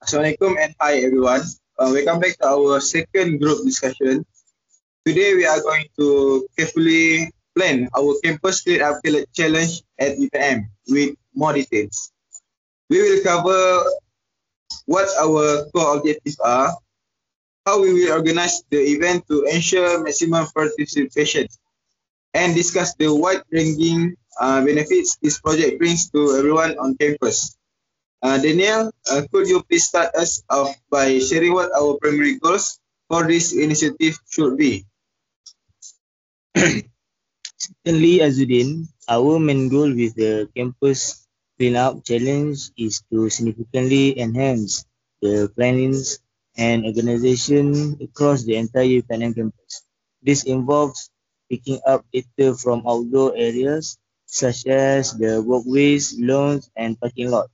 Assalamualaikum and hi everyone. Welcome back to our second group discussion. Today we are going to carefully plan our campus street art challenge at UPM with more details. We will cover what our core objectives are, how we will organize the event to ensure maximum participation, and discuss the wide-ranging benefits this project brings to everyone on campus. Daniel, could you please start us off by sharing what our primary goals for this initiative should be? Certainly, Azuddin, our main goal with the campus cleanup challenge is to significantly enhance the cleanliness and organization across the entire UPNM campus. This involves picking up litter from outdoor areas such as the walkways, lawns, and parking lot,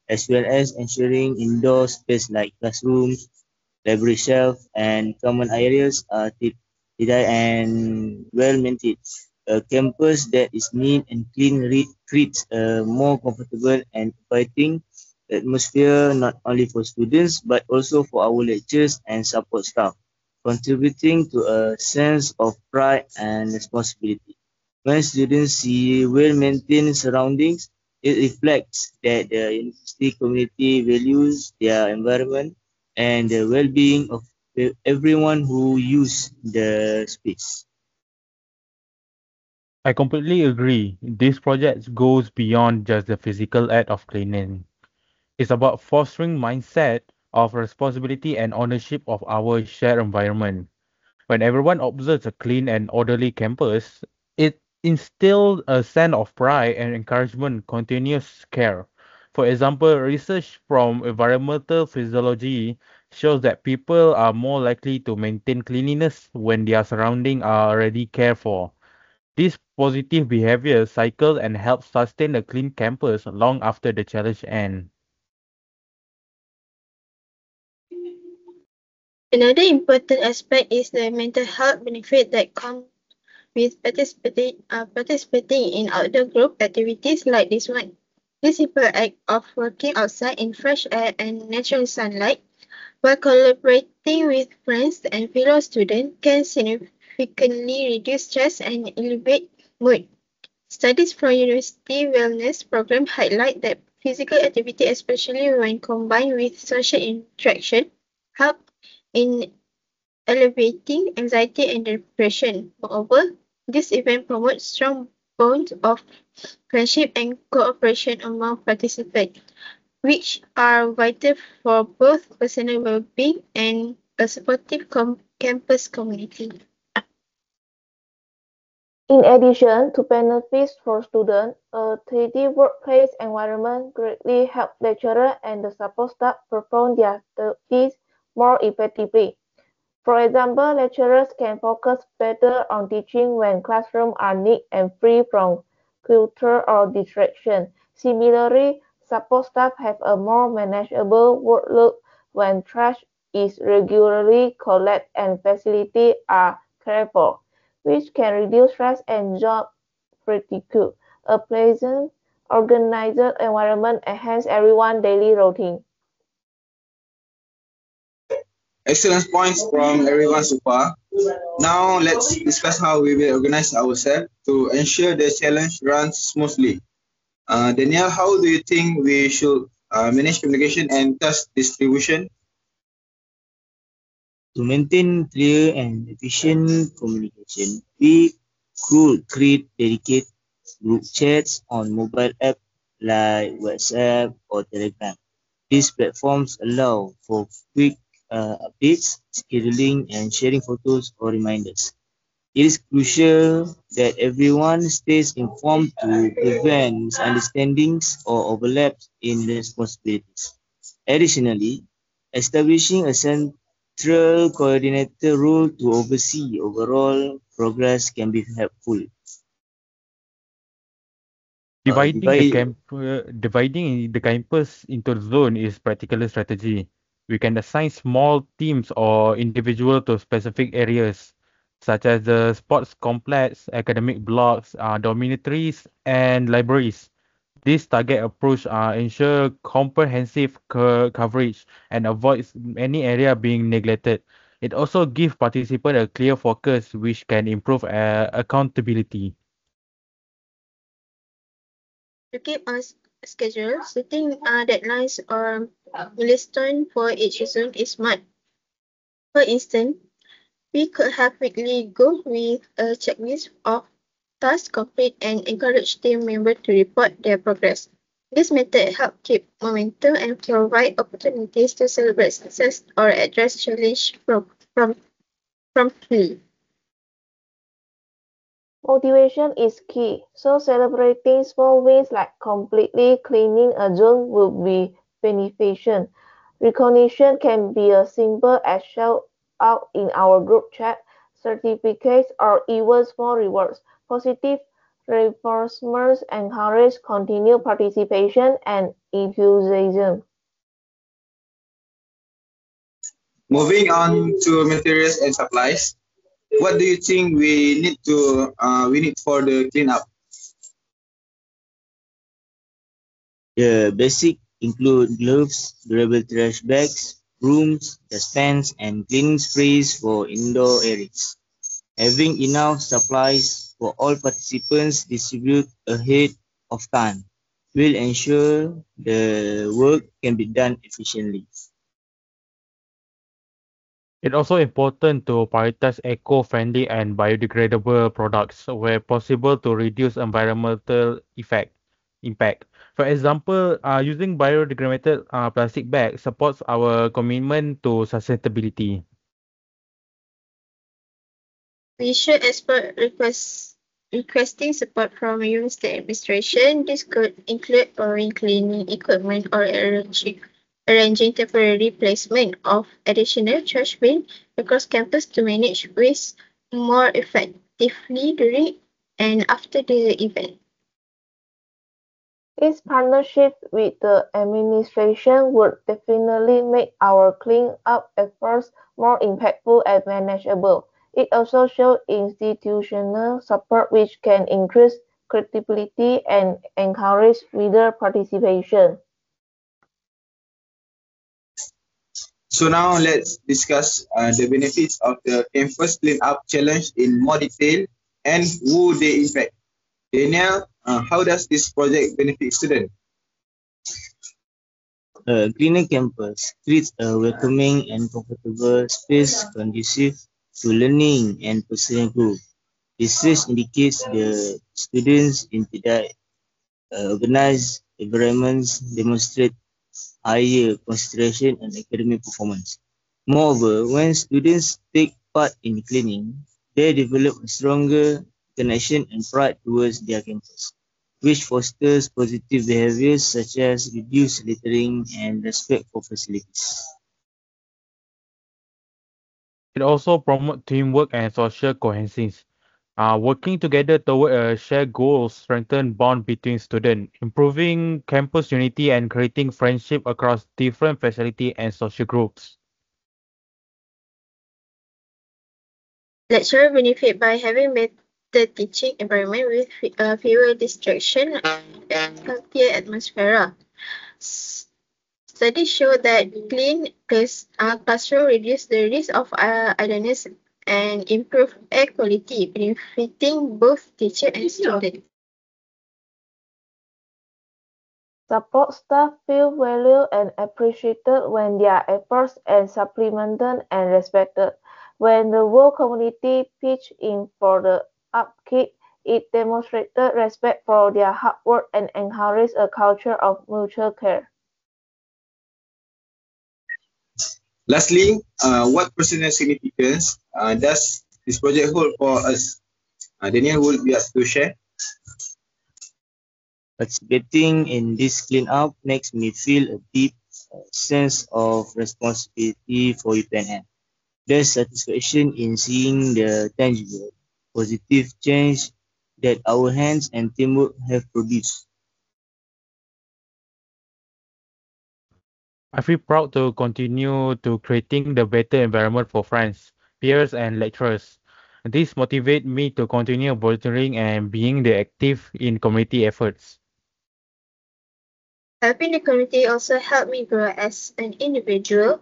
as well as ensuring indoor space like classrooms, library shelf, and common areas are tidy and well maintained. A campus that is neat and clean creates a more comfortable and inviting atmosphere not only for students but also for our lecturers and support staff, contributing to a sense of pride and responsibility. When students see well-maintained surroundings, it reflects that the university community values their environment and the well-being of everyone who use the space. I completely agree. This project goes beyond just the physical act of cleaning. It's about fostering mindset of responsibility and ownership of our shared environment. When everyone observes a clean and orderly campus, it instills a sense of pride and encouragement continuous care. For example, research from environmental physiology shows that people are more likely to maintain cleanliness when their surroundings are already cared for. This positive behavior cycle and helps sustain a clean campus long after the challenge ends. Another important aspect is the mental health benefit that come with participating in outdoor group activities like this one. This simple act of working outside in fresh air and natural sunlight while collaborating with friends and fellow students can significantly reduce stress and elevate mood. Studies from university wellness program highlight that physical activity, especially when combined with social interaction, help in alleviating anxiety and depression. Moreover, this event promotes strong bonds of friendship and cooperation among participants, which are vital for both personal well-being and a supportive campus community. In addition to benefits for students, a tidy workplace environment greatly helps lecturers and the support staff perform their duties more effectively. For example, lecturers can focus better on teaching when classrooms are neat and free from clutter or distraction. Similarly, support staff have a more manageable workload when trash is regularly collected and facilities are cared for, which can reduce stress and job fatigue. A pleasant, organized environment enhances everyone's daily routine. Excellent points from everyone so far. Now let's discuss how we will organize ourselves to ensure the challenge runs smoothly. Daniel, how do you think we should manage communication and task distribution? To maintain clear and efficient communication, we could create dedicated group chats on mobile apps like WhatsApp or Telegram. These platforms allow for quick updates, scheduling, and sharing photos or reminders. It is crucial that everyone stays informed to prevent misunderstandings or overlaps in responsibilities. Additionally, establishing a central coordinator role to oversee overall progress can be helpful. Divide Dividing the campus into zone is practical strategy. We can assign small teams or individual to specific areas, such as the sports complex, academic blocks, dormitories, and libraries. This target approach ensure comprehensive coverage and avoids any area being neglected. It also gives participants a clear focus, which can improve accountability. To keep us schedule, setting deadlines or milestone for each zone is smart. For instance, we could have weekly goals with a checklist of tasks complete and encourage team members to report their progress. This method helps keep momentum and provide opportunities to celebrate success or address challenge promptly. Motivation is key, so celebrating small wins like completely cleaning a zone will be beneficial. Recognition can be as simple as shout out in our group chat, certificates, or even small rewards. Positive reinforcements encourage continued participation and enthusiasm. Moving on to materials and supplies. What do you think we need for the cleanup? The basic include gloves, durable trash bags, brooms, dustpans, and cleaning sprays for indoor areas. Having enough supplies for all participants distributed ahead of time will ensure the work can be done efficiently. It's also important to prioritize eco-friendly and biodegradable products where possible to reduce environmental impact. For example, using biodegradable plastic bags supports our commitment to sustainability. We should expect requesting support from university administration. This could include borrowing cleaning equipment or arranging temporary placement of additional trash bin across campus to manage waste more effectively during and after the event. Its partnership with the administration would definitely make our clean-up efforts more impactful and manageable. It also shows institutional support which can increase credibility and encourage reader participation. So now let's discuss the benefits of the campus cleanup challenge in more detail and who they impact. Daniel, how does this project benefit students? A cleaner campus creates a welcoming and comfortable space conducive to learning and personal growth. Research indicates the students in the organized environments demonstrate higher concentration and academic performance. Moreover, when students take part in cleaning, they develop a stronger connection and pride towards their campus, which fosters positive behaviors such as reduced littering and respect for facilities. It also promotes teamwork and social cohesion. Working together toward a shared goal strengthen bond between students, improving campus unity and creating friendship across different facility and social groups. Lecturer benefit by having better teaching environment with fewer distraction and healthier atmosphere. Studies show that clean classroom reduce the risk of idleness and improve air quality, benefiting both teacher and student. Support staff feel valued and appreciated when their efforts are supplemented and respected. When the whole community pitched in for the upkeep, it demonstrated respect for their hard work and encouraged a culture of mutual care. Lastly, what personal significance does this project hold for us? Daniel would be asked to share. Participating in this cleanup makes me feel a deep sense of responsibility for UPNM. There's satisfaction in seeing the tangible, positive change that our hands and teamwork have produced. I feel proud to continue to creating the better environment for friends, peers, and lecturers. This motivates me to continue volunteering and being the active in community efforts. Helping the community also helped me grow as an individual.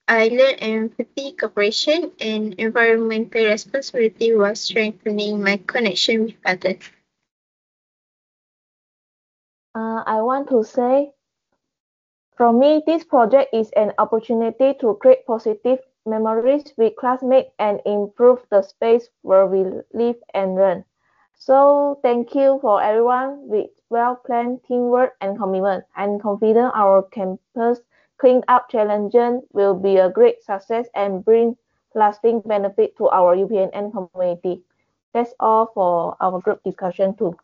I learned empathy, cooperation, and environmental responsibility while strengthening my connection with others. I want to say, for me, this project is an opportunity to create positive memories with classmates and improve the space where we live and learn. So thank you for everyone with well-planned teamwork and commitment. I'm confident our campus clean-up challenge will be a great success and bring lasting benefit to our UPNN community. That's all for our group discussion too.